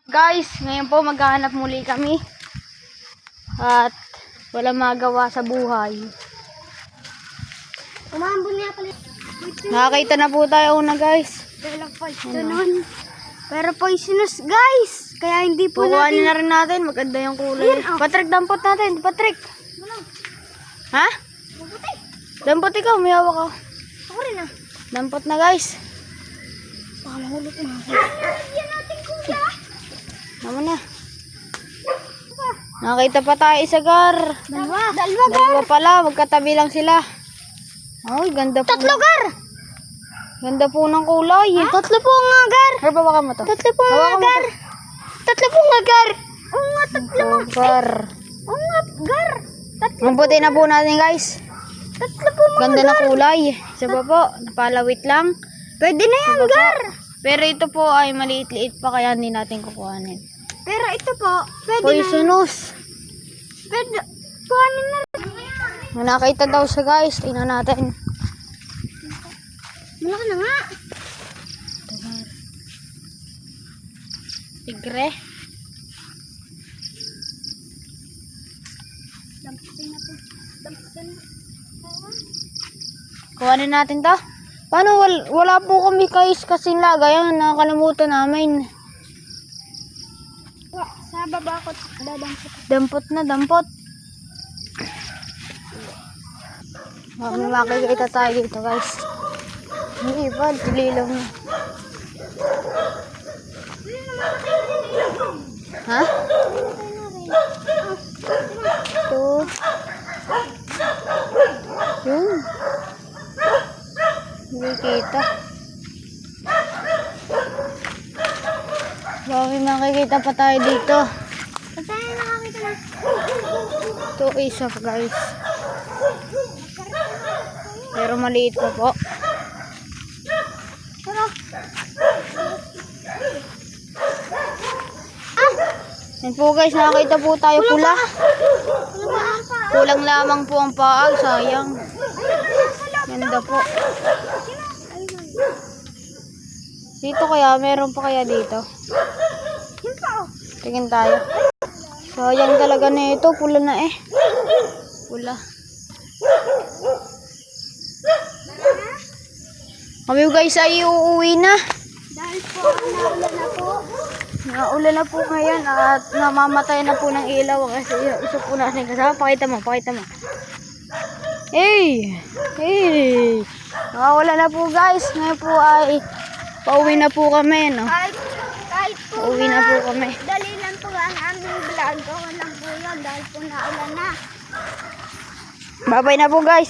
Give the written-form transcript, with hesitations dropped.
Guys, ngayon po maghahanap muli kami. At wala magawa sa buhay. Umambon niya pala. Nakakita na po tayo una, guys. Pero poisonous, guys. Kaya hindi po Kukuhanin natin. na rin natin. Maganda yung kulay. Ayun, oh. Patrick, dampot natin. Patrick. Ha? Mabuti. Dampot ikaw. May hawak ka. Ako rin ah. Dampot na, guys. Baka mahulog na. Yan natin kuya. Naman na. Nakita pa tayo isa, Gar. Dalawa, Dalawa pala. Magkatabi lang sila. Ay, ganda po. Tatlo, Gar. Ganda po ng kulay. Tatlo po nga, Gar. Gar, bawakan mo to. Tatlo po nga, Hawakan mo Gar. to. Tatlo po nga, Gar. Oo nga, tatlo nga. Gar. Oo nga, Gar. Tatlo. Mabuti na po natin, guys. Tatlo po mga, Ganda ng kulay. Isa pa po. Napalawit lang. Pwede na yan, Iba po. Gar. Pero ito po ay maliit-liit pa kaya hindi natin kukuhanin. Pero ito po, pwede na. Poisonous. Pwede. Kuhanin na. Nakita daw siya, guys. Tingnan natin. Malaki na nga. Tigre. Damputin na po. Damputin na. Kuhanin natin to. Paano wala po kami guys kasing lagay. Yan, nakakalimutan namin. Sa baba ko, dadampot. Dampot na, dampot. May makikita tayo dito, guys. Hindi pa, tililang na. Ha? Ito. Yun. Hindi kita. Bakit makikita pa tayo dito? Basta na nakakita na. Ito isa pa, guys. Pero maliit pa po. Pero, Yan po guys, nakakita po tayo pula. Kulang lamang po ang paag, sayang. Ganda po. Dito kaya, meron pa kaya dito? yun pa oh. Tingin tayo. Sayang talaga na ito, pula na eh. Pula. Kami guys ay uuwi na. Dahil po, naulan na po. Naulan na po ngayon at namamatay na po ng ilaw kasi isa po natin kasama. Pakita mo, pakita mo. Hey! Hey! Nakawala na po guys. Ngayon po ay pauwi na po kami, no? Kahit po Pauwi na po kami. dali lang po ang aming vlog. Okay lang po yun dahil po naulan na. Bye-bye na po guys.